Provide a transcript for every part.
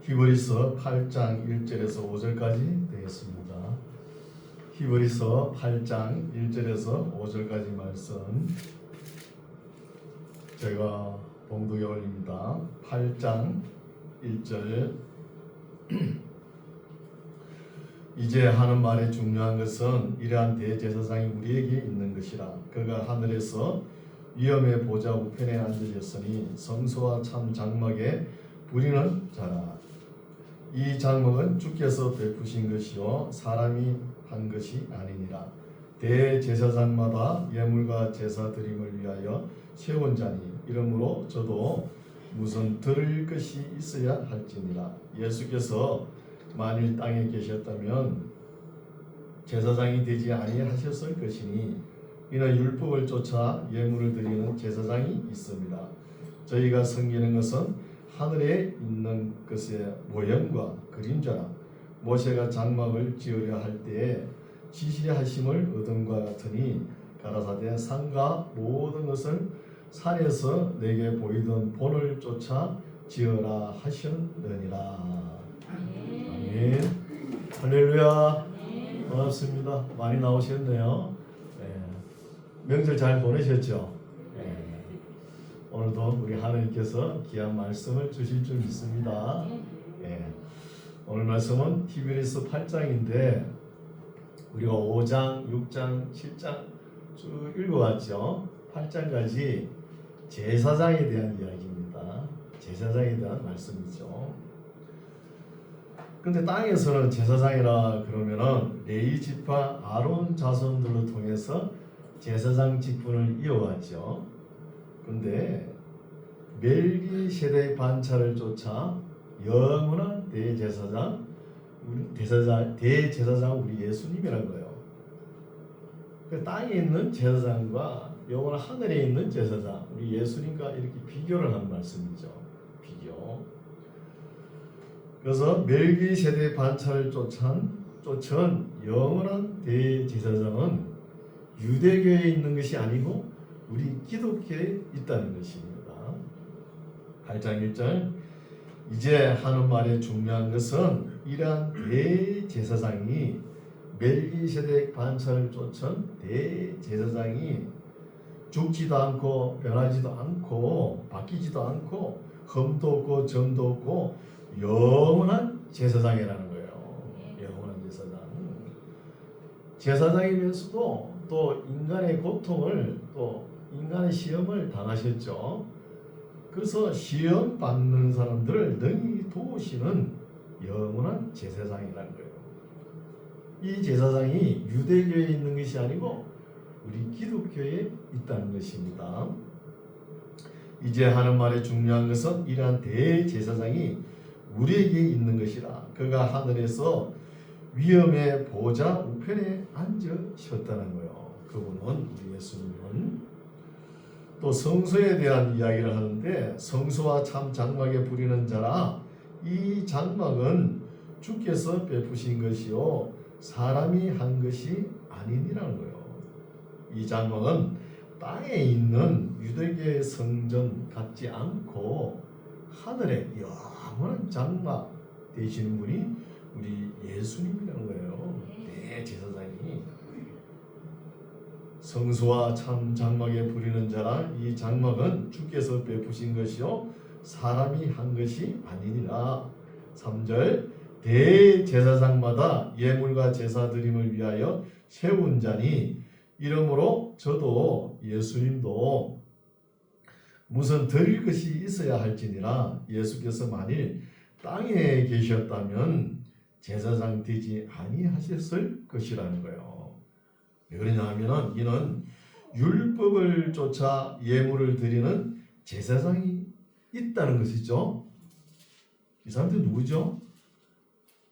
히브리서 8장 1절에서 5절까지 되겠습니다. 히브리서 8장 1절에서 5절까지 말씀 제가 봉독에 올립니다. 8장 1절 이제 하는 말의 중요한 것은 이러한 대제사장이 우리에게 있는 것이라. 그가 하늘에서 위엄의 보좌 우편에 앉으셨으니 성소와 참 장막에 부리는 자라. 이 장막은 주께서 베푸신 것이요 사람이 한 것이 아니니라. 대제사장마다 예물과 제사 드림을 위하여 세운 자니 이러므로 저도 무슨 들을 것이 있어야 할지니라. 예수께서 만일 땅에 계셨다면 제사장이 되지 아니하셨을 것이니 이는 율법을 쫓아 예물을 드리는 제사장이 있습니다. 저희가 섬기는 것은 하늘에 있는 것의 모형과 그림자라. 모세가 장막을 지으려 할 때에 지시하심을 얻음과 같으니 가라사대 산과 모든 것을 산에서 내게 보이던 본을 쫓아 지으라 하셨느니라. 아멘. 할렐루야. 반갑습니다. 많이 나오셨네요. 명절 잘 보내셨죠? 오늘도 우리 하나님께서 귀한 말씀을 주실 줄 믿습니다. 오늘 말씀은 히브리서 8장인데 우리가 5장, 6장, 7장 쭉 읽어왔죠. 8장까지 제사장에 대한 이야기입니다. 제사장에 대한 말씀이죠. 근데 땅에서는 제사장이라 그러면은 레위 지파 아론 자손들로 통해서 제사장 직분을 이어왔죠. 근데 멜기세덱 반차를 쫓아 영원한 대제사장 우리 예수님이라는 거예요. 그 땅에 있는 제사장과 영원한 하늘에 있는 제사장 우리 예수님과 이렇게 비교를 하는 말씀이죠. 비교. 그래서 멜기세덱 반차를 쫓은 영원한 대제사장은 유대교에 있는 것이 아니고 우리 기독교에 있다는 것입니다. 8장 1절 이제 하는 말의 중요한 것은 이러한 대제사장이 멜기세덱 반차를 쫓은 대제사장이 죽지도 않고 변하지도 않고 바뀌지도 않고 흠도 없고 점도 없고 영원한 제사장이라는 거예요. 영원한 제사장. 제사장이면서도 또 인간의 고통을 또 인간의 시험을 당하셨죠. 그래서 시험 받는 사람들을 능히 도우시는 영원한 제사장이라는 거예요. 이 제사장이 유대교에 있는 것이 아니고 우리 기독교에 있다는 것입니다. 이제 하는 말의 중요한 것은 이러한 대제사장이 우리에게 있는 것이라. 그가 하늘에서 위엄의 보좌 우편에 앉으셨다는 거예요. 그분은 우리 예수님은 또 성소에 대한 이야기를 하는데 성소와 참 장막에 부리는 자라. 이 장막은 주께서 베푸신 것이요 사람이 한 것이 아니니라는 거예요. 이 장막은 땅에 있는 유대교의 성전 같지 않고 하늘에 영원한 장막 되시는 분이 우리 예수님이라는 거예요. 대제사장이. 성소와 참 장막에 부리는 자라. 이 장막은 주께서 베푸신 것이요 사람이 한 것이 아니니라. 3절 대제사장마다 예물과 제사 드림을 위하여 세운 자니 이러므로 저도 예수님도 무슨 드릴 것이 있어야 할지니라. 예수께서 만일 땅에 계셨다면 제사장 되지 아니하셨을 것이라는 거예요. 왜 그러냐 하면 이는 율법을 쫓아 예물을 드리는 제사장이 있다는 것이죠. 이 사람들이 누구죠?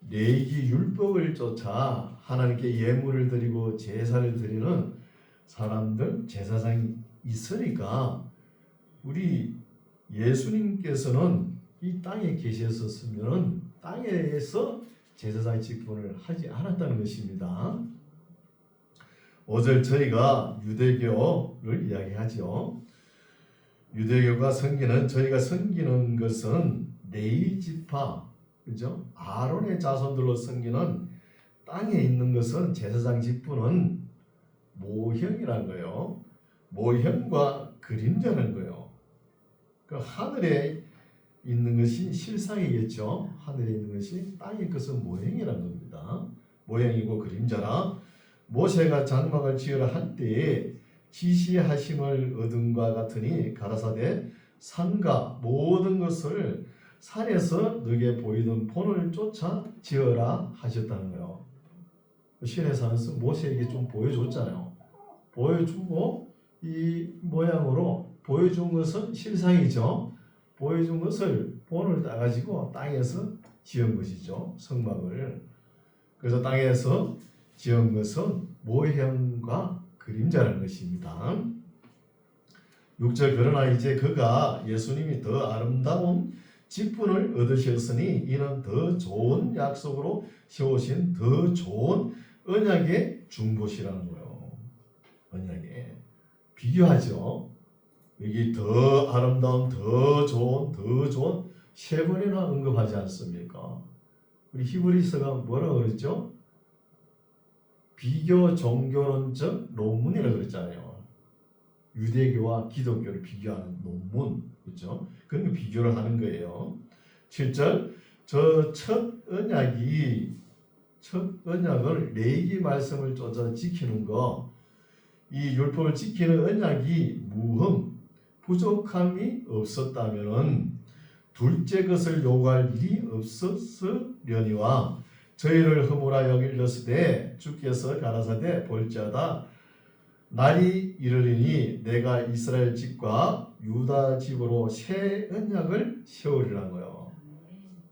레위기 율법을 쫓아 하나님께 예물을 드리고 제사를 드리는 사람들, 제사장이 있으니까 우리 예수님께서는 이 땅에 계셨었으면 땅에서 제사장 직분을 하지 않았다는 것입니다. 5절 저희가 유대교를 이야기하죠. 유대교가 섬기는 저희가 섬기는 것은 레위 지파 그죠? 아론의 자손들로 섬기는 땅에 있는 것은 제사장 직분은 모형이라는 거예요. 모형과 그림자라는 거예요. 그 하늘에 있는 것이 실상이겠죠. 하늘에 있는 것이 땅의 것은 모형이라는 겁니다. 모형이고 그림자라. 모세가 장막을 지으라 할 때에 지시하심을 얻은과 같으니 가라사대 산과 모든 것을 산에서 너게 보이던 본을 쫓아 지어라 하셨다는 거예요. 신의 산에서 모세에게 좀 보여줬잖아요. 보여주고 이 모양으로 보여준 것은 실상이죠. 보여준 것을 본을 따가지고 땅에서 지은 것이죠. 성막을. 그래서 땅에서 지은 것은 모형과 그림자라는 것입니다. 6절 그러나 이제 그가 예수님이 더 아름다운 직분을 얻으셨으니 이는 더 좋은 약속으로 세우신 더 좋은 언약의 중보시라는 거예요. 언약에 비교하죠. 여기 더 아름다운, 더 좋은 세 번이나 언급하지 않습니까? 우리 히브리서가 뭐라고 그랬죠? 비교 종교론적 논문이라고 그랬잖아요. 유대교와 기독교를 비교하는 논문, 그렇죠? 그런 거 비교를 하는 거예요. 7절 저 첫 언약을 레위기 말씀을 쫓아 지키는 거, 이 율법을 지키는 언약이 부족함이 없었다면은 둘째 것을 요구할 일이 없었으려니와 저희를 허물하 여기렸을 때 주께서 가라사대 볼지어다 날이 이르리니 내가 이스라엘 집과 유다 집으로 새 언약을 세우리라는 거예요.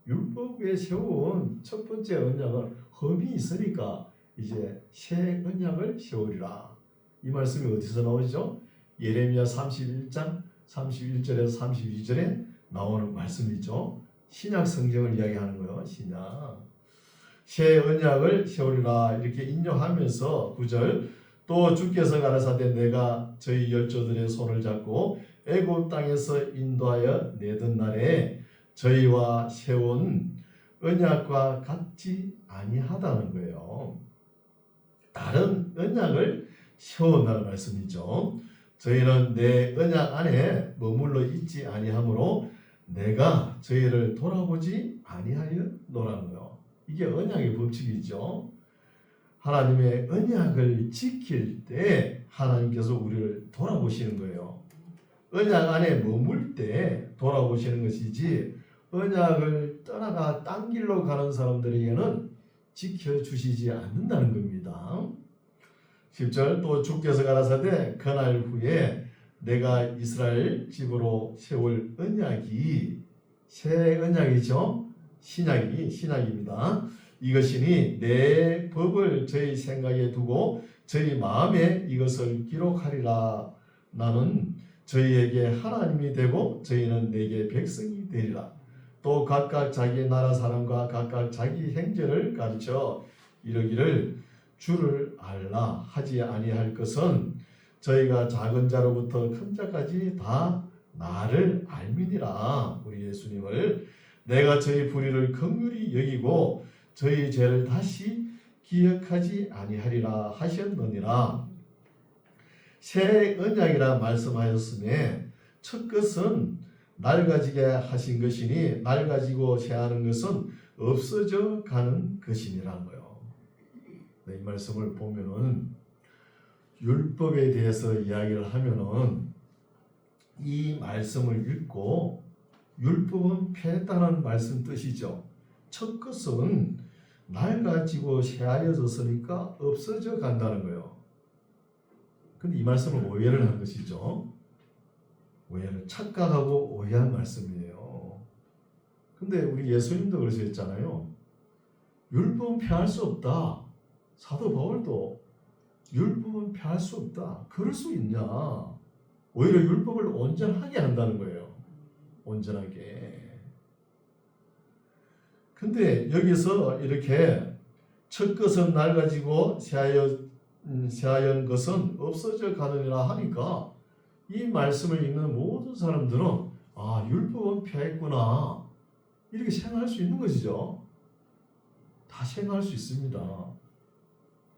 율법에 세운 첫 번째 언약은 흠이 있으니까 이제 새 언약을 세우리라. 이 말씀이 어디서 나오죠? 예레미야 31장 31절에서 32절에 나오는 말씀이죠. 신약 성경을 이야기하는 거예요. 신약. 새 언약을 세우리라 이렇게 인용하면서 9절 또 주께서 가라사대 내가 저희 열조들의 손을 잡고 애굽 땅에서 인도하여 내던 날에 저희와 세운 언약과 같지 아니하다는 거예요. 다른 언약을 세운다는 말씀이죠. 저희는 내 언약 안에 머물러 있지 아니하므로 내가 저희를 돌아보지 아니하였노라는 거예요. 이게 언약의 법칙이죠. 하나님의 언약을 지킬 때 하나님께서 우리를 돌아보시는 거예요. 언약 안에 머물 때 돌아보시는 것이지 언약을 떠나가 딴 길로 가는 사람들에게는 지켜주시지 않는다는 겁니다. 10절 또 주께서 가라사대 그날 후에 내가 이스라엘 집으로 세울 언약이 새 언약이죠. 신약입니다. 이것이니 내 법을 저희 생각에 두고 저희 마음에 이것을 기록하리라. 나는 저희에게 하나님이 되고 저희는 내게 백성이 되리라. 또 각각 자기 나라 사람과 각각 자기 행제를 가르쳐 이르기를 주를 알라 하지 아니할 것은 저희가 작은 자로부터 큰 자까지 다 나를 알미니라. 우리 예수님을 내가 저희 불의를 긍휼히 여기고 저희 죄를 다시 기억하지 아니하리라 하셨느니라. 새 언약이라 말씀하였음에 첫 것은 낡아지게 하신 것이니 낡아지고 새하는 것은 없어져 가는 것이니라는 거예요. 이 말씀을 보면은 율법에 대해서 이야기를 하면은 이 말씀을 읽고 율법은 폐했다는 말씀 뜻이죠. 첫 것은 낡아지고 새하여졌으니까 없어져 간다는 거예요. 근데 이 말씀을 오해를 한 것이죠. 오해를 착각하고 오해한 말씀이에요. 근데 우리 예수님도 그러셨잖아요. 율법은 폐할 수 없다. 사도 바울도 율법은 폐할 수 없다. 그럴 수 있냐? 오히려 율법을 온전하게 한다는 거예요. 온전하게. 근데 여기서 이렇게 첫 것은 낡아지고 새하얀 것은 없어져 가느니라 하니까 이 말씀을 읽는 모든 사람들은 아, 율법은 폐했구나. 이렇게 생각할 수 있는 것이죠. 다 생각할 수 있습니다.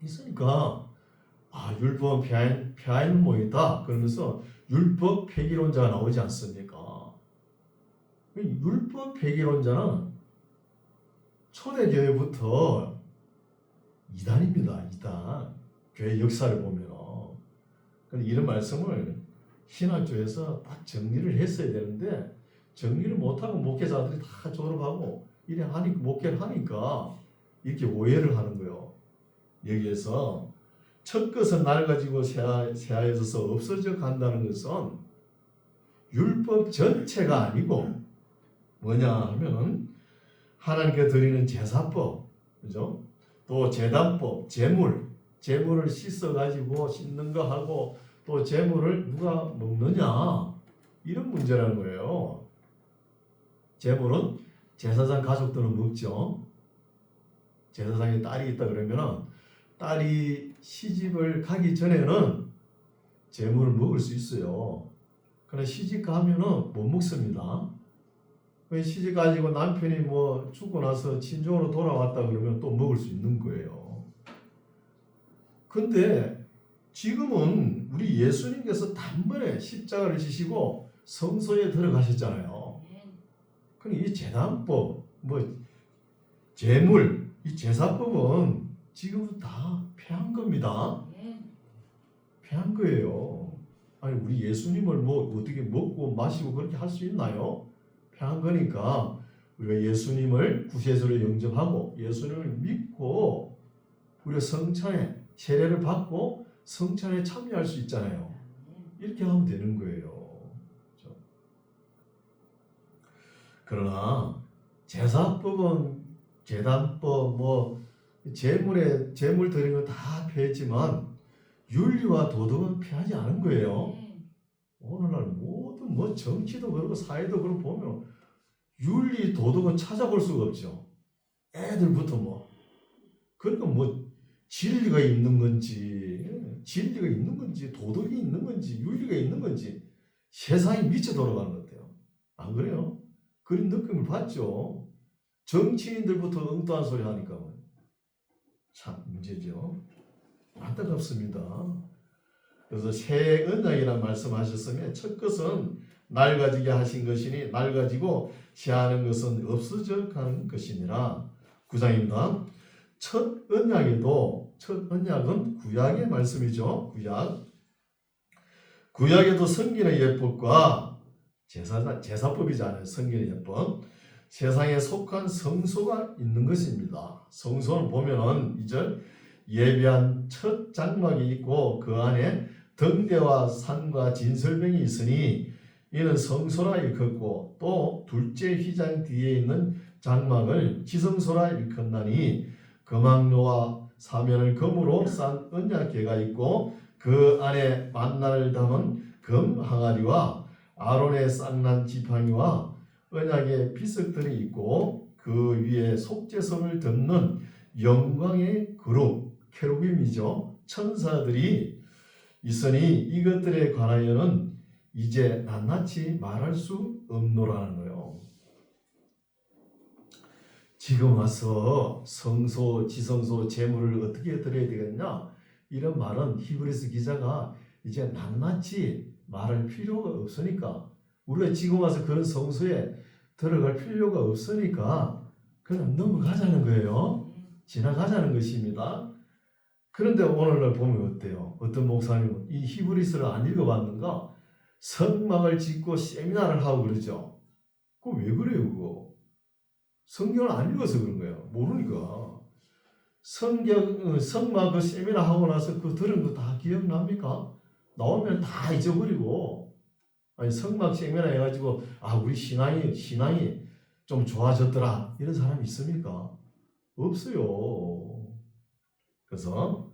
있으니까 율법은 폐하인 모이다 그러면서 율법 폐기론자가 나오지 않습니까? 율법 폐기론자는 초대교회부터 이단입니다. 이단. 교회 역사를 보면. 근데 이런 말씀을 신학조에서 딱 정리를 했어야 되는데 정리를 못하고 목회자들이 다 졸업하고 이래 하니까 목회를 하니까 이렇게 오해를 하는 거예요. 여기에서 첫 것은 낡아지고 새하얘져서 없어져 간다는 것은 율법 전체가 아니고 뭐냐 하면은 하나님께 드리는 제사법, 그죠? 또 제단법, 제물을 씻어 가지고 씻는 거 하고 또 제물을 누가 먹느냐 이런 문제라는 거예요. 제물은 제사장 가족들은 먹죠. 제사장에 딸이 있다 그러면은 딸이 시집을 가기 전에는 제물을 먹을 수 있어요. 그러나 시집 가면은 못 먹습니다. 시집 가지고 남편이 뭐 죽고 나서 친정으로 돌아왔다 그러면 또 먹을 수 있는 거예요. 근데 지금은 우리 예수님께서 단번에 십자가를 지시고 성소에 들어가셨잖아요. 그러니 이 제단법, 제물, 이 제사법은 지금 다 폐한 겁니다. 폐한 거예요. 아니 우리 예수님을 뭐 어떻게 먹고 마시고 그렇게 할 수 있나요? 폐한 거니까 우리가 예수님을 구세주로 영접하고 예수님을 믿고 우리가 성찬에 세례를 받고 성찬에 참여할 수 있잖아요. 이렇게 하면 되는 거예요. 그렇죠? 그러나 제사법은 제단법 제물 드리는 거 다 폐했지만 윤리와 도덕은 폐하지 않은 거예요. 오늘날 모든 정치도 그렇고 사회도 그렇고 보면 윤리 도덕은 찾아볼 수가 없죠. 애들부터 그러니까 진리가 있는 건지 도덕이 있는 건지 윤리가 있는 건지 세상이 미쳐 돌아가는 것 같아요. 안 그래요? 그런 느낌을 받죠. 정치인들부터 엉뚱한 소리 하니까 참 문제죠. 안타깝습니다. 그래서 새 언약이라는 말씀하셨으면 첫 것은 낡아지게 하신 것이니 낡아지고 새하는 것은 없어져 가는 것이니라. 9장입니다. 첫 언약은 구약의 말씀이죠. 구약에도 성경의 예법과 제사법이잖아요. 성경의 예법. 세상에 속한 성소가 있는 것입니다. 성소는 보면은 이제 예배한 첫 장막이 있고 그 안에 등대와 상과 진설병이 있으니 이는 성소라 일컫고 또 둘째 휘장 뒤에 있는 장막을 지성소라 일컫나니 금황로와 사면을 금으로 싼 언약궤가 있고 그 안에 만나를 담은 금 항아리와 아론의 쌍난 지팡이와 언약의 비석들이 있고 그 위에 속죄성을 덮는 영광의 그룹 케루빔이죠. 천사들이 있으니 이것들에 관하여는 이제 낱낱이 말할 수 없노라는 거예요. 지금 와서 성소, 지성소, 제물을 어떻게 드려야 되겠냐? 이런 말은 히브리서 기자가 이제 낱낱이 말할 필요가 없으니까 우리가 지금 와서 그런 성소에 들어갈 필요가 없으니까 그냥 넘어가자는 거예요. 지나가자는 것입니다. 그런데 오늘날 보면 어때요? 어떤 목사님은 이 히브리서를 안 읽어봤는가? 성막을 짓고 세미나를 하고 그러죠. 그거 왜 그래요, 그거? 성경을 안 읽어서 그런 거예요. 모르니까. 성막 그 세미나 하고 나서 그 들은 거 다 기억납니까? 나오면 다 잊어버리고, 아니, 성막 세미나 해가지고, 우리 신앙이 좀 좋아졌더라. 이런 사람이 있습니까? 없어요. 그래서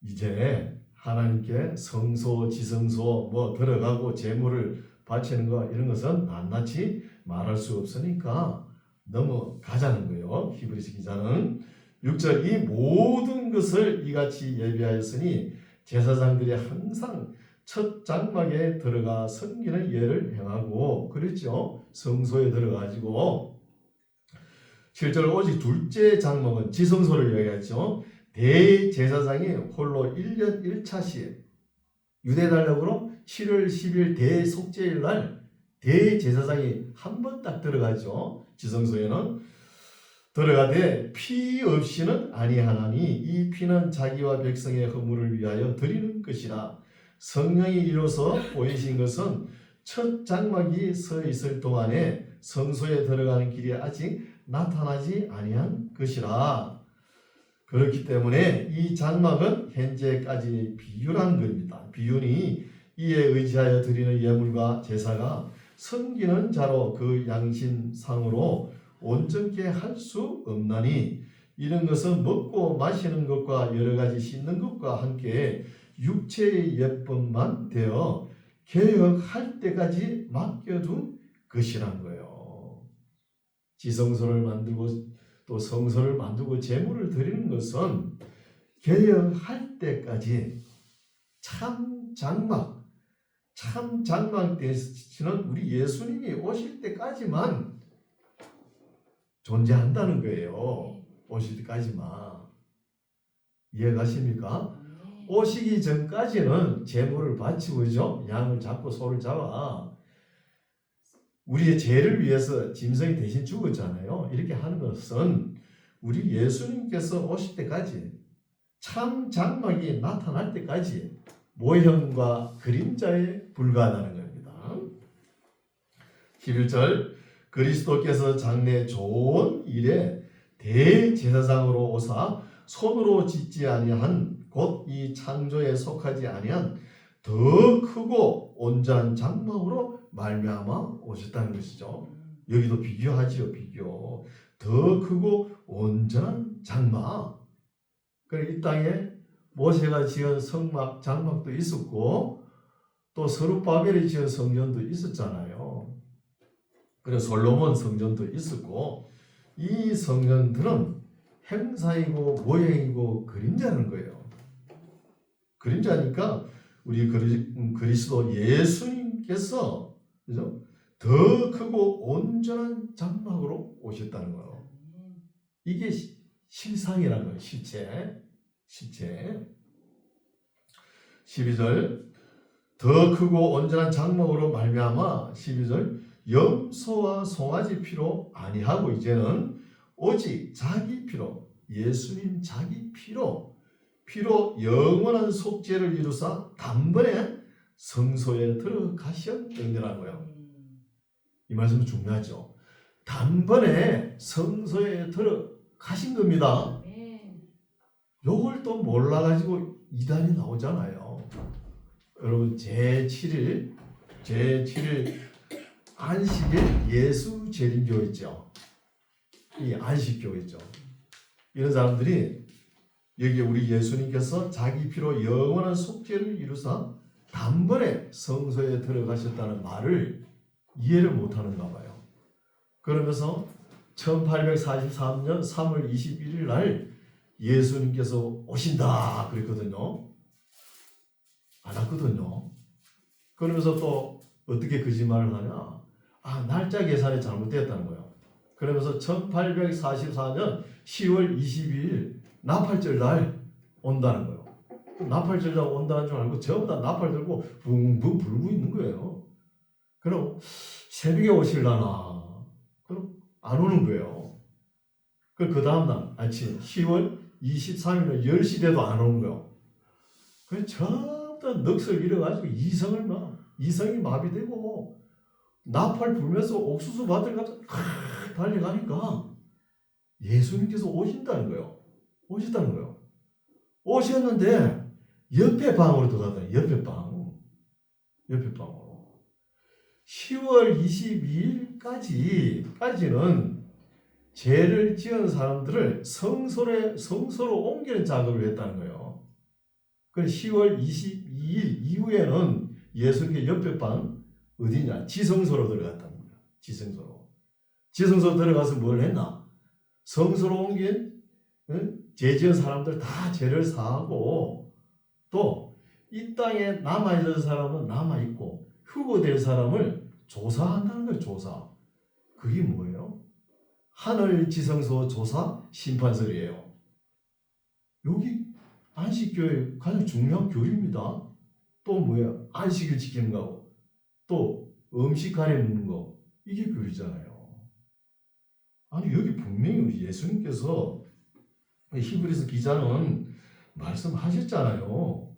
이제 하나님께 성소, 지성소 들어가고 제물을 바치는 거 이런 것은 낱낱이 말할 수 없으니까 넘어가자는 거예요. 히브리서 기자는 6절 이 모든 것을 이같이 예비하였으니 제사장들이 항상 첫 장막에 들어가 섬기는 예를 행하고 그랬죠. 성소에 들어가지고 7절 오직 둘째 장막은 지성소를 이야기하죠. 대제사장이 홀로 1년 1차 시에 유대 달력으로 7월 10일 대속죄일 날 대제사장이 한 번 딱 들어가죠. 지성소에는 들어가되 피 없이는 아니하나니 이 피는 자기와 백성의 허물을 위하여 드리는 것이라. 성령이 이로써 보이신 것은 첫 장막이 서 있을 동안에 성소에 들어가는 길이 아직 나타나지 아니한 것이라. 그렇기 때문에 이 장막은 현재까지 비유라는 겁니다. 비유니 이에 의지하여 드리는 예물과 제사가 섬기는 자로 그 양심상으로 온전케 할 수 없나니 이런 것은 먹고 마시는 것과 여러 가지 씻는 것과 함께 육체의 예법만 되어 개혁할 때까지 맡겨둔 것이란 거예요. 지성소를 만들고 또 성소를 만들고 제물을 드리는 것은 개혁할 때까지 참 장막 대신은 우리 예수님이 오실 때까지만 존재한다는 거예요. 오실 때까지만. 이해가십니까? 오시기 전까지는 제물을 바치고 그죠? 양을 잡고 소를 잡아 우리의 죄를 위해서 짐승이 대신 죽었잖아요. 이렇게 하는 것은 우리 예수님께서 오실 때까지 참 장막이 나타날 때까지 모형과 그림자에 불과하다는 겁니다. 11절 그리스도께서 장래 좋은 일에 대제사장으로 오사 손으로 짓지 아니한 곧 이 창조에 속하지 아니한 더 크고 온전한 장막으로 말미암아 오셨다는 것이죠. 여기도 비교하지요. 비교. 더 크고 온전한 장막. 그러니까 이 땅에 모세가 지은 성막, 장막도 있었고 또 스룹바벨이 지은 성전도 있었잖아요. 그래서 솔로몬 성전도 있었고 이 성전들은 행사이고 모형이고 그림자는 거예요. 그림자니까 우리 그리스도 예수님께서 그죠? 더 크고 온전한 장막으로 오셨다는 거예요. 이게 실상이라는 거예요. 실체. 12절 더 크고 온전한 장막으로 말미암아 12절 염소와 송아지 피로 아니하고 이제는 오직 자기 피로 예수님 자기 피로 영원한 속죄를 이루사 단번에 성소에 들어가셨느니라는 거예요. 이 말씀은 중요하죠. 단번에 성소에 들어가신 겁니다. 요걸 또 몰라가지고 이단이 나오잖아요. 여러분 제7일 안식일 예수 재림교 있죠. 이 안식교 있죠. 이런 사람들이 여기 우리 예수님께서 자기 피로 영원한 속죄를 이루사 단번에 성소에 들어가셨다는 말을 이해를 못하는가 봐요. 그러면서 1843년 3월 21일 날 예수님께서 오신다 그랬거든요. 안 왔거든요. 그러면서 또 어떻게 거짓말을 하냐? 날짜 계산이 잘못되었다는 거예요. 그러면서 1844년 10월 22일 나팔절 날 온다는 거예요. 나팔절 날 온다는 줄 알고 전부 다 나팔 들고 붕붕 불고 있는 거예요. 그럼 새벽에 오실라나? 그럼 안 오는 거예요. 그 다음날 아침 10월 23일 날 10시 돼도 안 오는 거예요. 그래서 전부 다 넋을 잃어가지고 이성이 마비되고 나팔 불면서 옥수수 밭을 가서 달려가니까 예수님께서 오신다는 거예요. 오셨는데 옆에 방으로 들어가더니 옆에 방으로 10월 22일까지는 죄를 지은 사람들을 성소로 옮기는 작업을 했다는 거예요. 그 10월 22일 이후에는 예수님의 옆에 방 어디냐? 지성소로 들어갔다는 거예요. 지성소로 들어가서 뭘 했나? 성소로 옮긴 죄 지은 사람들 다 죄를 사하고 또 이 땅에 남아있는 사람은 남아있고 휴거될 사람을 조사한다는 거예요. 조사. 그게 뭐예요? 하늘 지성소 조사 심판설이에요. 여기 안식교회 가장 중요한 교리입니다. 또 뭐예요? 안식일 지키는 거고 또 음식 가려 먹는 거, 이게 교리잖아요. 아니 여기 분명히 예수님께서 히브리서 기자는 말씀하셨잖아요.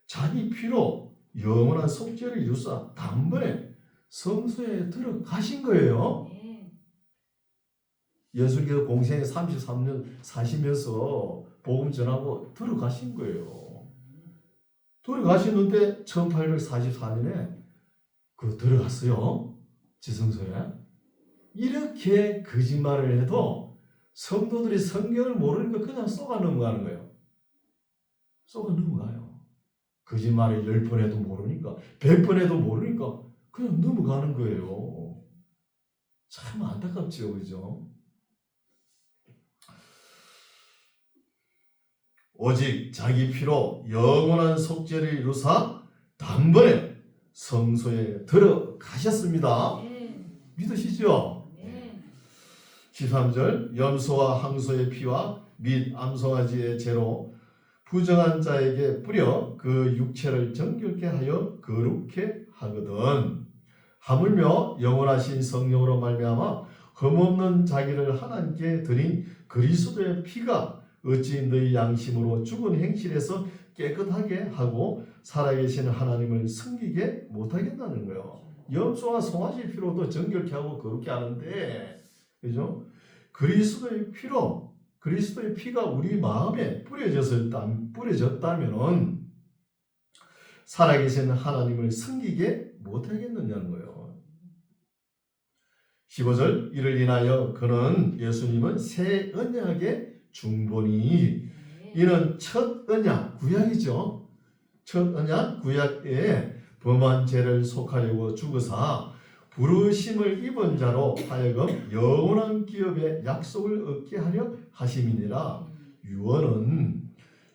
자기 피로 영원한 속죄를 이루사 단번에 성소에 들어가신 거예요. 예수님께서 공생에 33년 사시면서 복음 전하고 들어가신 거예요. 들어가시는데 1844년에 들어갔어요. 지성소에. 이렇게 거짓말을 해도 성도들이 성경을 모르니까 그냥 쏘가 넘어가는 거예요. 쏘가 넘어가요. 거짓말을 10번 해도 모르니까, 100번 해도 모르니까 그냥 넘어가는 거예요. 참 안타깝죠, 그죠? 오직 자기 피로 영원한 속죄를 이루사 단번에 성소에 들어가셨습니다. 믿으시죠? 13절 염소와 항소의 피와 및 암송아지의 죄로 부정한 자에게 뿌려 그 육체를 정결케 하여 거룩케 하거든. 하물며 영원하신 성령으로 말미암아 흠없는 자기를 하나님께 드린 그리스도의 피가 어찌 너희 양심으로 죽은 행실에서 깨끗하게 하고 살아계신 하나님을 섬기게 못하겠다는 거예요. 염소와 송아지 피로도 정결케 하고 거룩게 하는데, 그죠? 그리스도의 피로, 그리스도의 피가 우리 마음에 뿌려졌다면은 살아계신 하나님을 섬기게 못하겠느냐는 거예요. 15절 이를 인하여 그는 예수님은 새 언약의 중본이, 이는 첫 언약 구약이죠. 첫 언약 구약에 범한 죄를 속하려고 죽으사 부르심을 입은 자로 하여금 영원한 기업의 약속을 얻게 하려 하심이니라.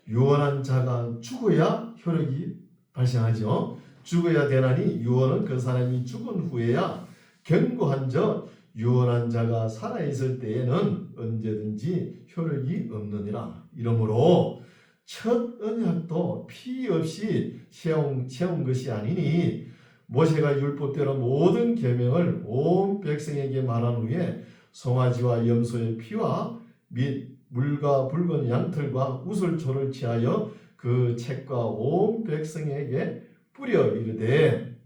유언한 자가 죽어야 효력이 발생하죠. 죽어야 되나니 유언은 그 사람이 죽은 후에야 경고한 적 유언한 자가 살아있을 때에는 언제든지 효력이 없느니라. 이러므로 첫 언약도 피 없이 세운 것이 아니니 모세가 율법대로 모든 계명을 온 백성에게 말한 후에 송아지와 염소의 피와 및 물과 붉은 양털과 우슬초를 취하여 그 책과 온 백성에게 뿌려 이르되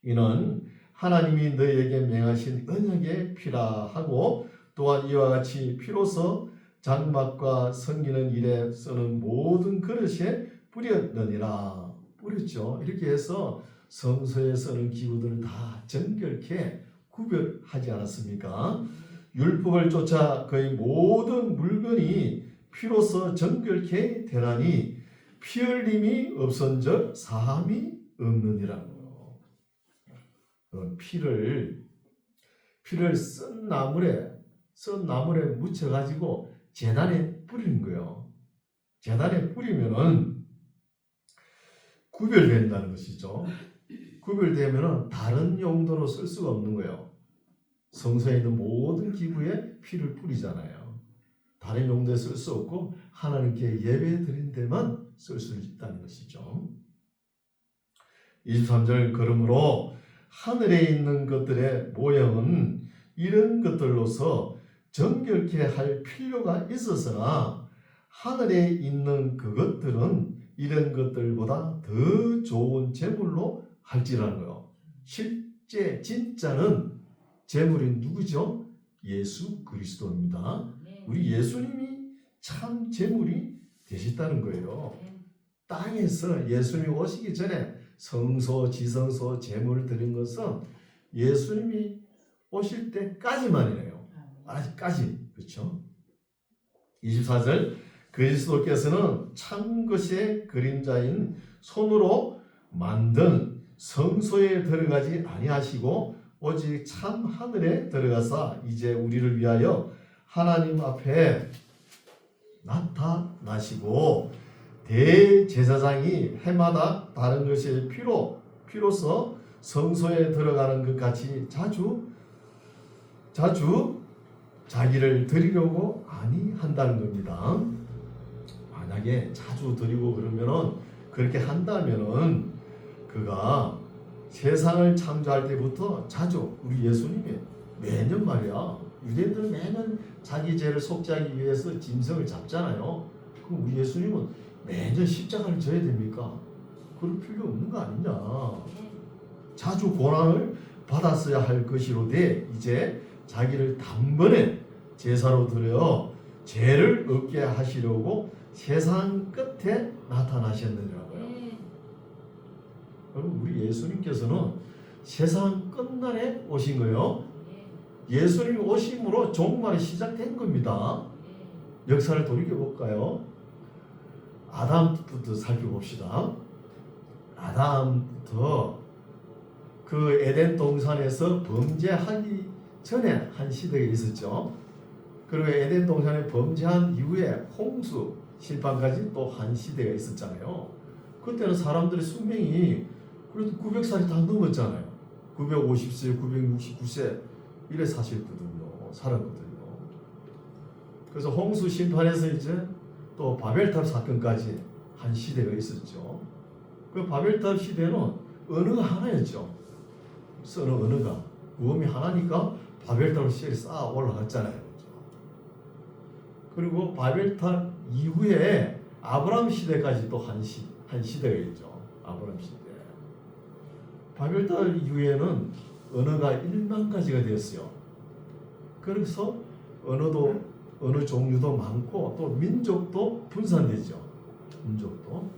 이는 하나님이 너희에게 명하신 언약의 피라 하고 또한 이와 같이 피로서 장막과 섬기는 일에 쓰는 모든 그릇에 뿌렸느니라. 뿌렸죠. 이렇게 해서 성소에 쓰는 기구들을 다 정결케 구별하지 않았습니까? 율법을 쫓아 거의 모든 물건이 피로서 정결케 되나니 피 흘림이 없은즉 사함이 없느니라고. 피를 쓴 나물에 묻혀가지고 제단에 뿌리는 거예요. 제단에 뿌리면은 구별된다는 것이죠. 구별되면은 다른 용도로 쓸 수가 없는 거예요. 성소에 있는 모든 기구에 피를 뿌리잖아요. 다른 용도에 쓸 수 없고 하나님께 예배 드린 데만 쓸 수 있다는 것이죠. 23절 그러므로 하늘에 있는 것들의 모형은 이런 것들로서 정결케 할 필요가 있었으나 하늘에 있는 그것들은 이런 것들보다 더 좋은 제물로 할지라는 거예요. 실제 진짜는 제물이 누구죠? 예수 그리스도입니다. 우리 예수님이 참 제물이 되셨다는 거예요. 땅에서 예수님이 오시기 전에 성소, 지성소, 제물을 드린 것은 예수님이 오실 때까지만이에요. 아직까지. 그렇죠? 24절 그리스도께서는 참 것의 그림자인 손으로 만든 성소에 들어가지 아니하시고 오직 참 하늘에 들어가사 이제 우리를 위하여 하나님 앞에 나타나시고 대제사장이 해마다 다른 것의 피로서 성소에 들어가는 것 같이 자주 자기를 드리려고 아니한다는 겁니다. 만약에 자주 드리고 그러면은 그렇게 한다면은 그가 세상을 창조할 때부터 자주 우리 예수님이 매년 말이야 유대인들은 매년 자기 죄를 속죄하기 위해서 짐승을 잡잖아요. 그럼 우리 예수님은 매년 십자가를 져야 됩니까? 그럴 필요 없는 거 아니냐. 자주 고난을 받았어야 할 것이로되 이제 자기를 단번에 제사로 드려 죄를 없게 하시려고 세상 끝에 나타나셨느니라고요. 여러분 우리 예수님께서는 세상 끝날에 오신 거예요. 예수님 오심으로 종말이 시작된 겁니다. 역사를 돌이켜볼까요? 아담부터 살펴봅시다. 아담부터 그 에덴 동산에서 범죄하기 전에 한 시대가 있었죠. 그리고 에덴 동산에 범죄한 이후에 홍수 심판까지 또 한 시대가 있었잖아요. 그때는 사람들의 수명이 그래도 900살이 다 넘었잖아요. 950세, 969세 이래 살았거든요. 그래서 홍수 심판에서 이제 또 바벨탑 사건까지 한 시대가 있었죠. 그 바벨탑 시대는 언어가 하나였죠. 쓰는 언어가 구음이 하나니까 바벨탑을 쌓아 올라갔잖아요. 그리고 바벨탑 이후에 아브라함 시대까지 또 한 시대가 있죠. 아브라함 시대. 바벨탑 이후에는 언어가 1만 가지가 되었어요. 그래서 언어 종류도 많고 또 민족도 분산되죠. 민족도.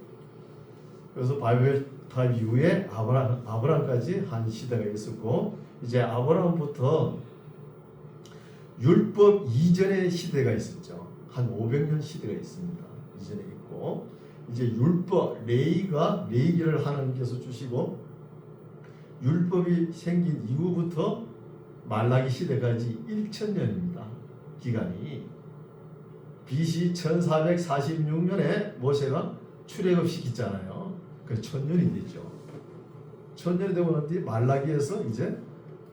그래서 바벨탑 이후에 아브라함까지 한 시대가 있었고 이제 아브라함부터 율법 이전의 시대가 있었죠. 한 500년 시대가 있습니다. 이전에 있고 이제 율법 레위기를 하나님께서 주시고 율법이 생긴 이후부터 말라기 시대까지 1000년입니다. 기간이 BC 1446년에 모세가 출애굽 시켰잖아요. 그 1000년이 되죠. 1000년이 되고 난 뒤 말라기에서 이제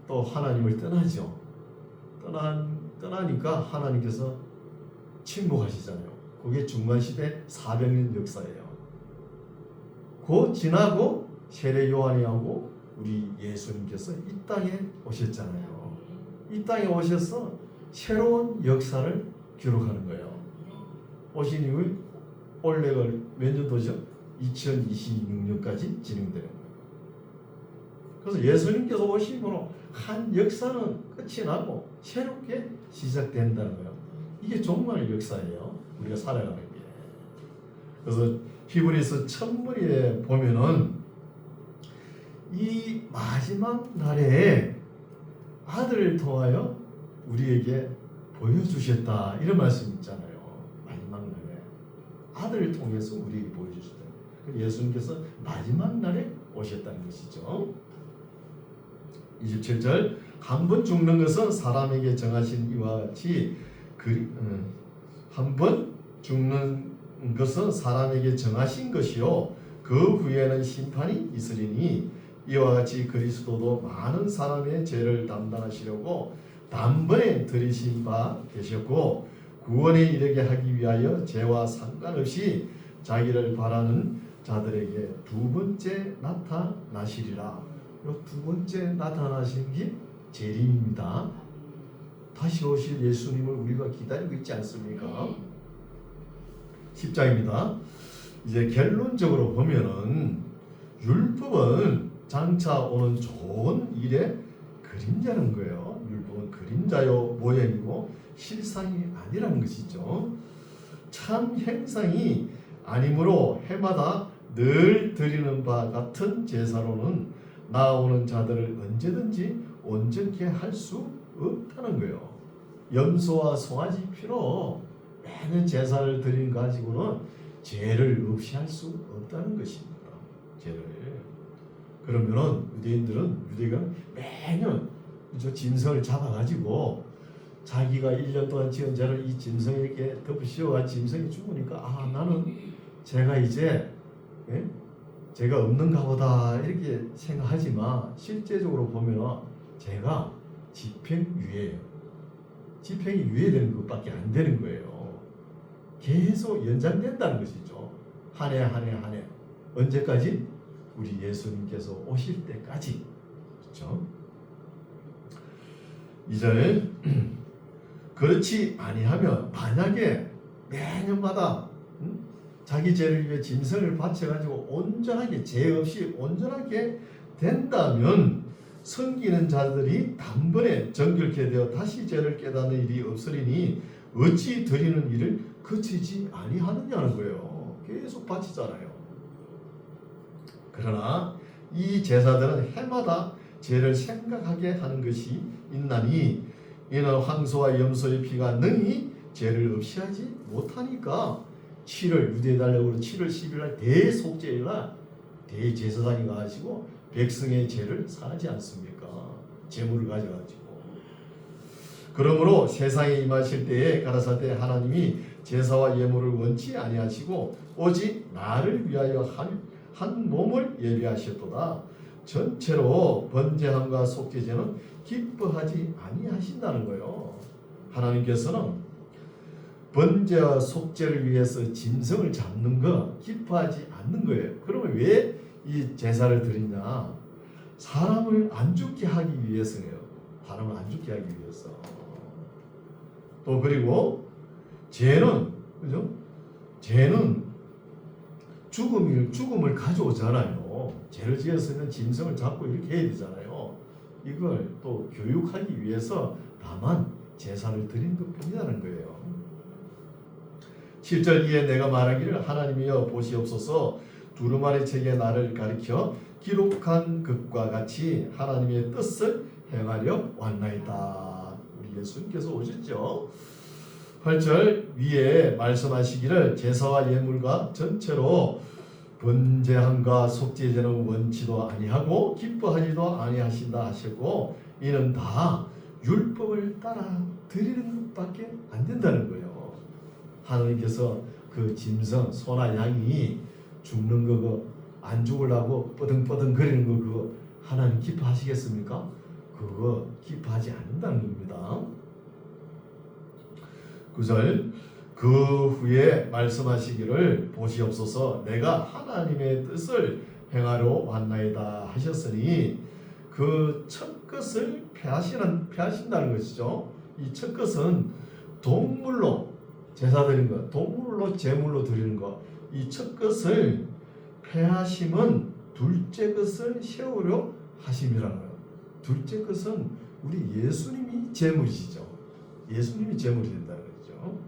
또 하나님을 떠나죠. 떠나니까 하나님께서 침묵하시잖아요. 그게 중간시대 400년 역사예요. 그 지나고 세례 요한이하고 우리 예수님께서 이 땅에 오셨잖아요. 이 땅에 오셔서 새로운 역사를 기록하는 거예요. 오신 이후 올해가 몇 년도죠? 2026년까지 진행되는 거예요. 그래서 예수님께서 오심으로 한 역사는 끝이 나고 새롭게 시작된다는 거예요. 이게 종말의 역사예요. 우리가 살아가는 게. 그래서 히브리서 첫머리에 보면은 이 마지막 날에 아들을 통하여 우리에게 보여주셨다 이런 말씀 있잖아요. 마지막 날에 아들을 통해서 우리에게 보여주셨다. 예수님께서 마지막 날에 오셨다는 것이죠. 27절 한 번 죽는 것은 사람에게 정하신 이와 같이 한 번 죽는 것은 사람에게 정하신 것이요 그 후에는 심판이 있으리니 이와 같이 그리스도도 많은 사람의 죄를 담당하시려고 단번에 들이신 바 되셨고 구원에 이르게 하기 위하여 죄와 상관없이 자기를 바라는 자들에게 두 번째 나타나시리라. 두 번째 나타나신 게 재림입니다. 다시 오실 예수님을 우리가 기다리고 있지 않습니까? 10장입니다. 이제 결론적으로 보면은 율법은 장차 오는 좋은 일의 그림자는 거예요. 율법은 그림자요 모형이고 실상이 아니라는 것이죠. 참 형상이 아니므로 해마다 늘 드리는 바 같은 제사로는 나아오는 자들을 언제든지 온전케 할 수 없다는 거예요. 염소와 송아지 피로 매년 제사를 드린 가지고는 죄를 없이 할 수 없다는 것입니다. 죄를. 그러면은 유대가 매년 짐승을 잡아가지고 자기가 1년 동안 지은 죄를 이 짐승에 이렇게 덮으시어가 짐승이 죽으니까 나는 제가 이제 제가 없는가 보다 이렇게 생각하지만 실제적으로 보면 제가 집행유예예요. 집행이 유예되는 것밖에 안 되는 거예요. 계속 연장된다는 것이죠. 한 해 한 해 한 해. 언제까지? 우리 예수님께서 오실 때까지. 그렇죠? 2절 그렇지 아니하면 만약에 매년마다 자기 죄를 위해 짐승을 바쳐가지고 온전하게 죄 없이 온전하게 된다면 섬기는 자들이 단번에 정결케 되어 다시 죄를 깨닫는 일이 없으리니 어찌 드리는 일을 그치지 아니하느냐는 거예요. 계속 바치잖아요. 그러나 이 제사들은 해마다 죄를 생각하게 하는 것이 있나니 이는 황소와 염소의 피가 능히 죄를 없이 하지 못하니까 7월 유대달력으로 7월 10일날 대속죄일날 대제사장이 가시고 백성의 죄를 사하지 않습니까? 제물을 가져가지고. 그러므로 세상에 임하실 때에 가라사대 하나님이 제사와 예물을 원치 아니하시고 오직 나를 위하여 한 몸을 예비하셨도다. 전체로 번제함과 속죄제는 기뻐하지 아니하신다는 거예요. 하나님께서는 번제와 속죄를 위해서 짐승을 잡는 거 기뻐하지 않는 거예요. 그러면 왜 이 제사를 드리냐? 사람을 안 죽게 하기 위해서예요. 사람을 안 죽게 하기 위해서. 또 그리고 죄는 그죠? 죄는 죽음을 가져오잖아요. 죄를 지었으면 짐승을 잡고 이렇게 해야 되잖아요. 이걸 또 교육하기 위해서 다만 제사를 드린 것뿐이라는 거예요. 7절 이에 내가 말하기를 하나님이여 보시옵소서 두루마리 책에 나를 가리켜 기록한 것과 같이 하나님의 뜻을 행하려 왔나이다. 우리 예수님께서 오셨죠. 8절 위에 말씀하시기를 제사와 예물과 전체로 번제함과 속죄제는 원치도 아니하고 기뻐하지도 아니하신다 하셨고 이는 다 율법을 따라 드리는 것밖에 안 된다는 거예요. 하나님께서 그 짐승 소나 양이 죽는 거 그거 안 죽으려고 뻐등뻐등 거리는 거 그거 하나님 기뻐하시겠습니까? 그거 기뻐하지 않는다는 겁니다. 9절 그 후에 말씀하시기를 보시옵소서 내가 하나님의 뜻을 행하러 왔나이다 하셨으니 그 첫 것을 폐하신다는 것이죠. 이 첫 것은 동물로 제사 드리는 것, 동물로 제물로 드리는 것. 이 첫 것을 폐하심은 둘째 것을 세우려 하심이라는 거예요. 둘째 것은 우리 예수님이 제물이시죠. 예수님이 제물이 된다는 거죠.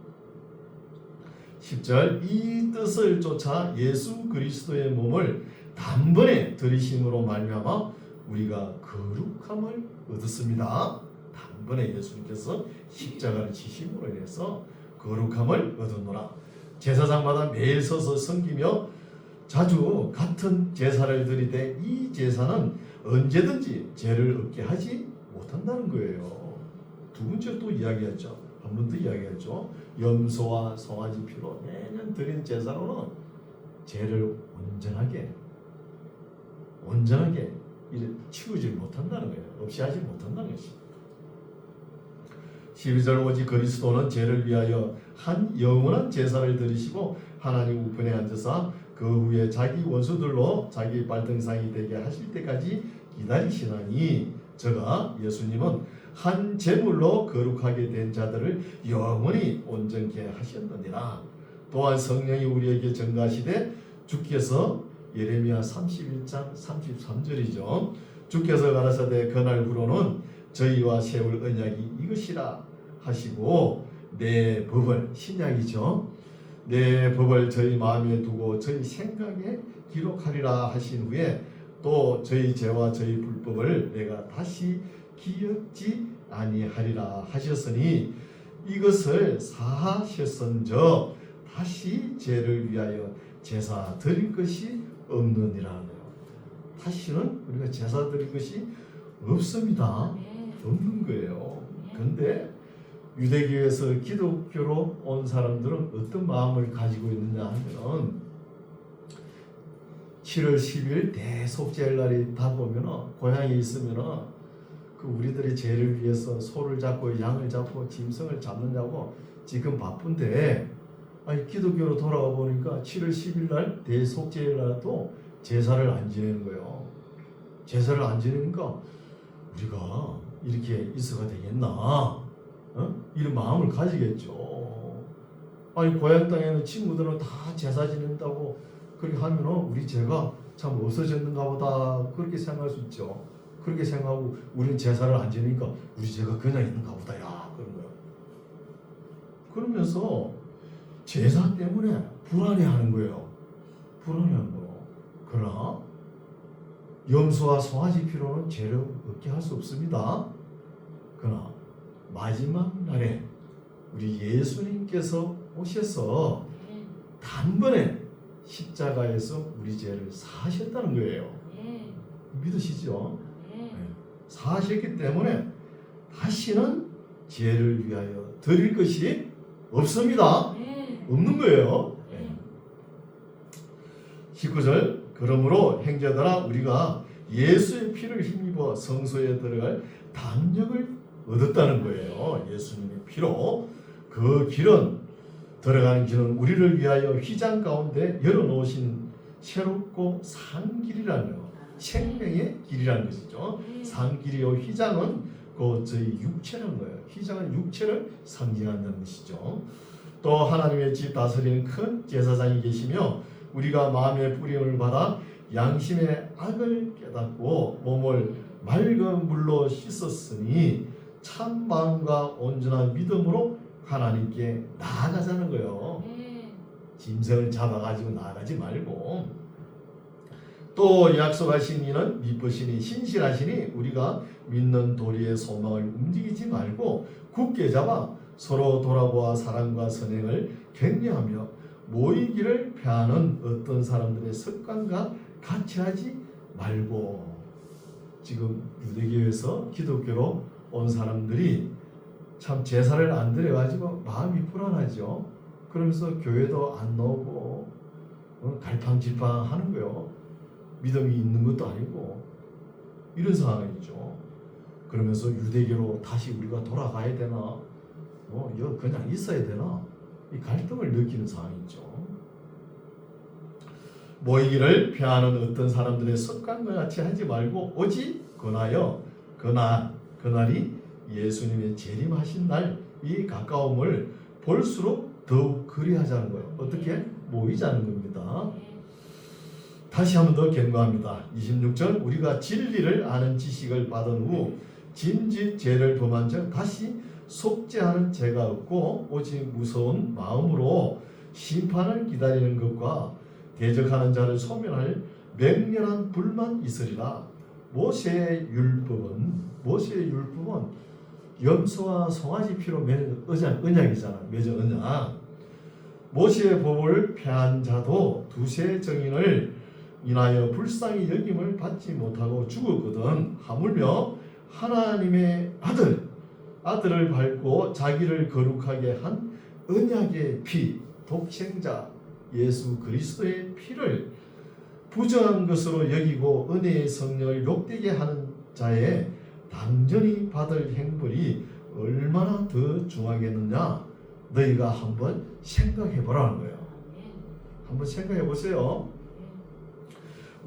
10절 이 뜻을 쫓아 예수 그리스도의 몸을 단번에 들이심으로 말미암아 우리가 거룩함을 얻었습니다. 단번에 예수님께서 십자가를 지심으로 인해서 거룩함을 얻었노라. 제사장마다 매일 서서 섬기며 자주 같은 제사를 드리되 이 제사는 언제든지 죄를 얻게 하지 못한다는 거예요. 두 번째 또 이야기했죠. 한 번 더 이야기했죠. 염소와 송아지 피로 매년 드린 제사로는 죄를 온전하게 치우지 못한다는 거예요. 없이 하지 못한다는 것입니다. 12절 오직 그리스도는 죄를 위하여 한 영원한 제사를 드리시고 하나님 우편에 앉으사 그 후에 자기 원수들로 자기 발등상이 되게 하실 때까지 기다리시나니 저가 예수님은 한 제물로 거룩하게 된 자들을 영원히 온전케 하셨느니라. 또한 성령이 우리에게 증가하시되 주께서 예레미야 31장 33절이죠. 주께서 가라사대 그날 후로는 저희와 세울 언약이 이것이라 하시고 내 법을 신약이죠. 내 법을 저희 마음에 두고 저희 생각에 기록하리라 하신 후에 또 저희 죄와 저희 불법을 내가 다시 기억지 아니하리라 하셨으니 이것을 사하셨은저 다시 죄를 위하여 제사 드릴 것이 없느니라. 다시는 우리가 제사 드릴 것이 없습니다. 없는 거예요. 그런데 유대교에서 기독교로 온 사람들은 어떤 마음을 가지고 있느냐 하면 7월 10일 대속죄일 날이 다가오면 고향에 있으면 그 우리들이 죄를 위해서 소를 잡고 양을 잡고 짐승을 잡느냐고 지금 바쁜데, 아니 기독교로 돌아와 보니까 7월 10일 날 대속죄일 날도 제사를 안 지내는 거예요. 제사를 안 지내니까 우리가 이렇게 있어가 되겠나? 이런 마음을 가지겠죠. 아니 고향 땅에는 친구들은 다 제사 지낸다고 그렇게 하면 우리 죄가 참 없어졌는가 보다 그렇게 생각할 수 있죠. 그렇게 생각하고 우리는 제사를 안 지내니까 우리 죄가 그냥 있는가 보다 야 그런 거예요. 그러면서 제사 때문에 불안해하는 거예요. 불안해하는 거예요. 그러나 염소와 송아지 피로는 죄를 없게 할 수 없습니다. 그러나 마지막 날에 우리 예수님께서 오셔서 단번에 십자가에서 우리 죄를 사하셨다는 거예요. 믿으시죠? 네. 사하셨기 때문에 다시는 죄를 위하여 드릴 것이 없습니다. 없는 거예요. 19절 그러므로 형제들아 우리가 예수의 피를 힘입어 성소에 들어갈 담력을 얻었다는 거예요. 예수님의 피로. 그 길은 들어가는 길은 우리를 위하여 휘장 가운데 열어놓으신 새롭고 산 길이라는 거. 생명의 길이라는 것이죠. 산 길이요 휘장은 그 저희 육체라는 거예요. 휘장은 육체를 상징한다는 것이죠. 또 하나님의 집 다스리는 큰 제사장이 계시며 우리가 마음의 뿌림을 받아 양심의 악을 깨닫고 몸을 맑은 물로 씻었으니 참 마음과 온전한 믿음으로 하나님께 나아가자는 거예요. 짐승을 잡아가지고 나아가지 말고 또 약속하신 이는 미쁘시니 신실하시니 우리가 믿는 도리의 소망을 움직이지 말고 굳게 잡아 서로 돌아보아 사랑과 선행을 격려하며 모이기를 패하는 어떤 사람들의 습관과 같이 하지 말고 지금 유대교에서 기독교로 온 사람들이 참 제사를 안 드려가지고 마음이 불안하죠. 그러면서 교회도 안 나오고 갈팡질팡 하는 거예요. 믿음이 있는 것도 아니고 이런 상황이죠. 그러면서 유대교로 다시 우리가 돌아가야 되나? 이거 그냥 있어야 되나? 이 갈등을 느끼는 상황이죠. 모이기를 피하는 어떤 사람들의 습관과 같이 하지 말고 오직 권하여 그날이 예수님의 재림하신 날이 가까움을 볼수록 더욱 그리하자는 거예요. 어떻게? 모이자는 겁니다. 다시 한 번 더 경고합니다. 26절 우리가 진리를 아는 지식을 받은 후 짐짓 죄를 범한 적 다시 속죄하는 죄가 없고 오직 무서운 마음으로 심판을 기다리는 것과 대적하는 자를 소멸할 맹렬한 불만 있으리라. 모세의 율법은 염소와 송아지 피로 맺은 언약이잖아. 맺은 언약. 모세의 법을 폐한 자도 두세 정인을 인하여 불쌍히 여김을 받지 못하고 죽었거든. 하물며 하나님의 아들을 밟고 자기를 거룩하게 한 언약의 피, 독생자 예수 그리스도의 피를 부정한 것으로 여기고 은혜의 성령을 욕되게 하는 자의 당연히 받을 행벌이 얼마나 더 중하겠느냐. 너희가 한번 생각해 보라는 거예요. 한번 생각해 보세요.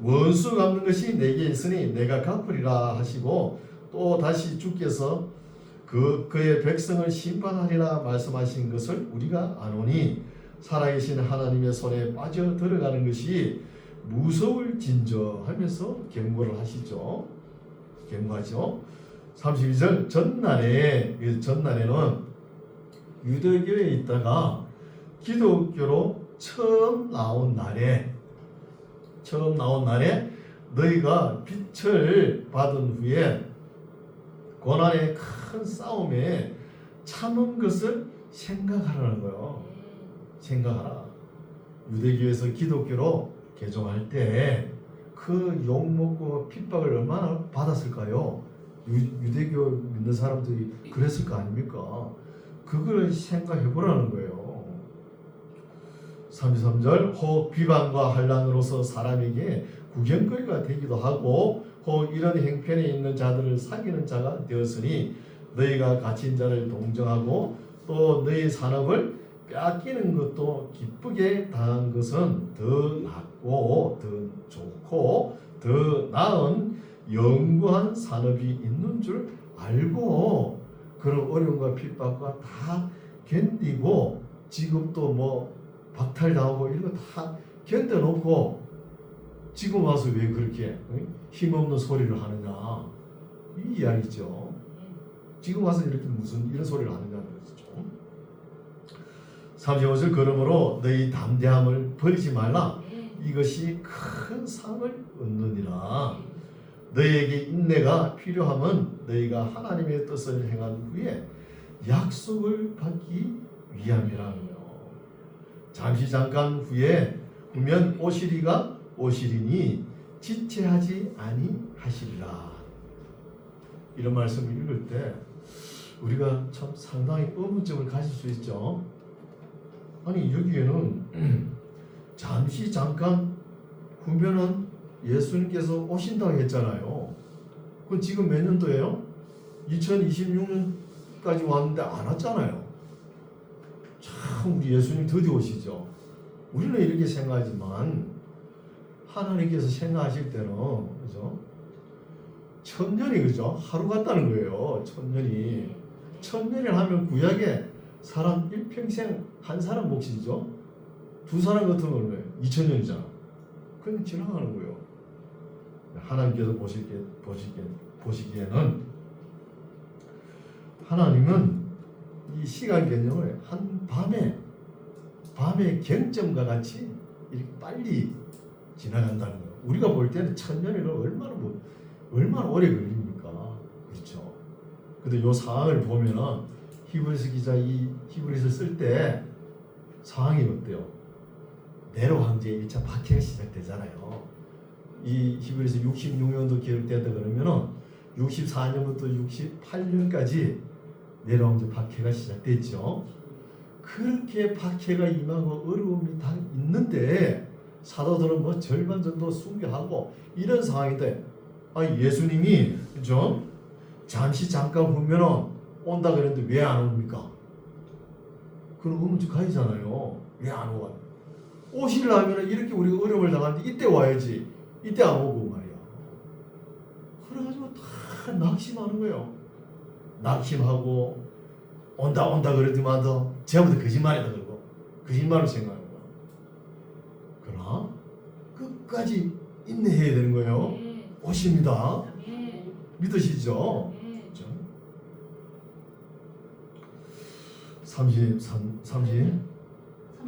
원수 갚는 것이 내게 있으니 내가 갚으리라 하시고 또 다시 주께서 그의 백성을 심판하리라 말씀하신 것을 우리가 아노니 살아계신 하나님의 손에 빠져 들어가는 것이 무서울진저 하면서 경고를 하시죠. 경고하죠. 32절 전날에는 유대교에 있다가 기독교로 처음 나온 날에 너희가 빛을 받은 후에 고난의 큰 싸움에 참은 것을 생각하라는 거예요. 생각하라. 유대교에서 기독교로 개종할 때 그 욕먹고 핍박을 얼마나 받았을까요? 유대교 믿는 사람들이 그랬을 거 아닙니까? 그걸 생각해 보라는 거예요. 33절 혹 비방과 환난으로서 사람에게 구경거리가 되기도 하고 혹 이런 행편에 있는 자들을 사귀는 자가 되었으니 너희가 갇힌 자를 동정하고 또 너희 산업을 빼앗기는 것도 기쁘게 당한 것은 더 낫고 더 좋고 더 나은 영구한 산업이 있는 줄 알고 그런 어려움과 핍박과 다 견디고 지금도 뭐 박탈당하고 이런 거 다 견뎌놓고 지금 와서 왜 그렇게 힘없는 소리를 하느냐 이 이야기죠. 지금 와서 이렇게 무슨 이런 소리를 하느냐는 거죠. 35절 그러므로 너희 담대함을 버리지 말라. 이것이 큰 상을 얻느니라. 너희에게 인내가 필요하면 너희가 하나님의 뜻을 행한 후에 약속을 받기 위함이라며. 잠시 잠깐 후면 오시리가 오시리니 지체하지 아니하시리라. 이런 말씀을 읽을 때 우리가 참 상당히 의문점을 가질 수 있죠. 아니 여기에는 잠시 잠깐 후면은 예수님께서 오신다고 했잖아요. 그건 지금 몇 년도예요? 2026년까지 왔는데 안 왔잖아요. 참 우리 예수님 드디어 오시죠. 우리는 이렇게 생각하지만 하나님께서 생각하실 때는 그죠? 천년이 그죠? 하루 같다는 거예요. 천년이 하면 구약에 사람 일평생 한 사람 몫이죠. 두 사람 같은 건 왜? 2000년이잖아. 그냥 지나가는 거예요. 하나님께서 보시기에는 하나님은 이 시간 개념을 한 밤의 경점과 같이 이렇게 빨리 지나간다는 거예요. 우리가 볼 때는 천년이가 얼마나 오래 걸립니까? 그렇죠. 근데 요 상황을 보면은 히브리서 기자 이 히브리서 쓸 때 상황이 어때요? 네로 황제의 1차 박해가 시작되잖아요. 이 히브리서 66년도 기록되었다 그러면은 64년부터 68년까지 네로 황제 박해가 시작됐죠. 그렇게 박해가 임하고 어려움이 다 있는데 사도들은 뭐 절반 정도 순교하고 이런 상황인데 예수님이 그죠? 잠시 잠깐 후면은 온다 그랬는데 왜 안 옵니까? 그럼 의문점 가이잖아요. 왜 안 와? 오시려면 이렇게 우리가 어려움을 당하는데 이때 와야지. 이때 안 오고 말이야. 그래가지고 다 낙심하는 거예요. 낙심하고 온다 그러더만도 전부 다 거짓말이다 그러고 거짓말로 생각하는 거야. 그러나 끝까지 인내해야 되는 거예요. 오십니다. 믿으시죠?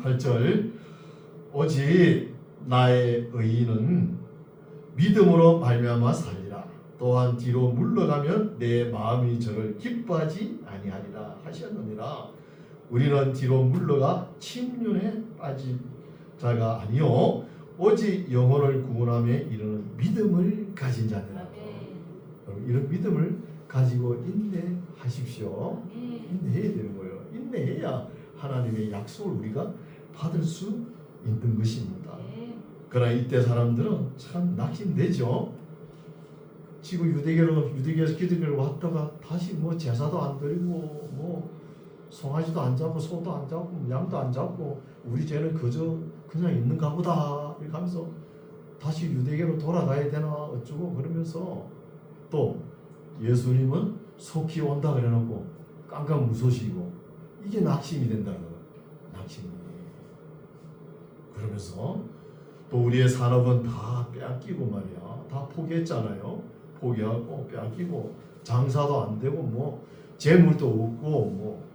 38절 오직 나의 의인은 믿음으로 말미암아 살리라. 또한 뒤로 물러가면 내 마음이 저를 기뻐하지 아니하리라 하셨느니라. 우리는 뒤로 물러가 침륜에 빠진 자가 아니요 오직 영혼을 구원함에 이르는 믿음을 가진 자들아. 이런 믿음을 가지고 인내하십시오. 인내해야 되는 거예요. 인내해야 하나님의 약속을 우리가 받을 수 있는 것입니다. 그러나 이때 사람들은 참 낙심되죠. 지금 유대교에서 기독교를 왔다가 다시 뭐 제사도 안 드리고 뭐 송아지도 안 잡고 소도 안 잡고 양도 안 잡고 우리 죄는 그냥 있는가 보다 이렇게 하면서 다시 유대교로 돌아가야 되나 어쩌고 그러면서 또 예수님은 속히 온다 그래놓고 깜깜 무소식이고 이게 낙심이 된다는 거예요. 낙심이. 그러면서 또 우리의 산업은 다 빼앗기고 말이야. 다 포기했잖아요. 포기하고 빼앗기고 장사도 안 되고 뭐 재물도 없고 뭐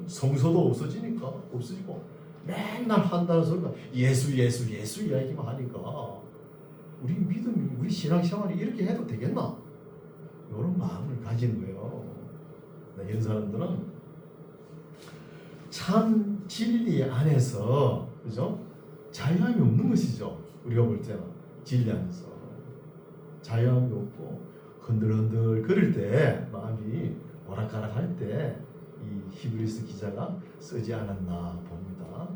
성소도 없어지고 맨날 한다는 소리가 예수 이야기만 하니까 우리 믿음이 우리 신앙생활이 이렇게 해도 되겠나? 이런 마음을 가지는 거예요. 이런 사람들은 참 진리 안에서 그죠? 자유함이 없는 것이죠. 우리가 볼 때는 진리 안에서 자유함이 없고 흔들흔들 그럴 때 마음이 오락가락할 때 이 히브리서 기자가 쓰지 않았나 봅니다.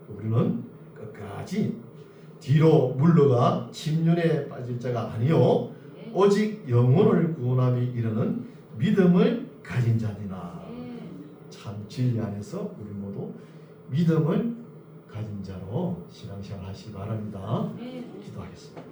우리는 끝까지 뒤로 물러가 침륜에 빠질 자가 아니요 오직 영혼을 구원함에 이르는 믿음을 가진 자니라. 참 진리 안에서 우리 모두 믿음을 가진 자로 신앙생활 하시기 바랍니다. 기도하겠습니다.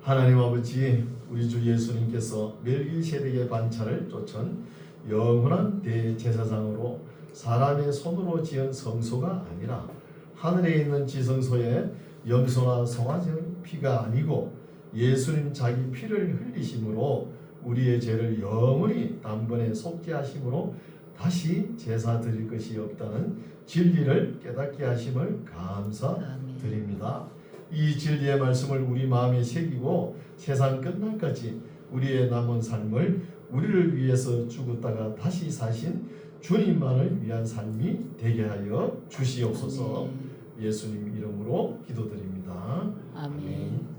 하나님 아버지, 우리 주 예수님께서 멜기세덱의 반차를 쫓은 영원한 대제사장으로 사람의 손으로 지은 성소가 아니라 하늘에 있는 지성소에 염소나 송아지의 피가 아니고 예수님 자기 피를 흘리심으로 우리의 죄를 영원히 단번에 속죄하심으로 다시 제사 드릴 것이 없다는 진리를 깨닫게 하심을 감사드립니다. 이 진리의 말씀을 우리 마음에 새기고 세상 끝날까지 우리의 남은 삶을 우리를 위해서 죽었다가 다시 사신 주님만을 위한 삶이 되게 하여 주시옵소서. 예수님 이름으로 기도드립니다. 아멘.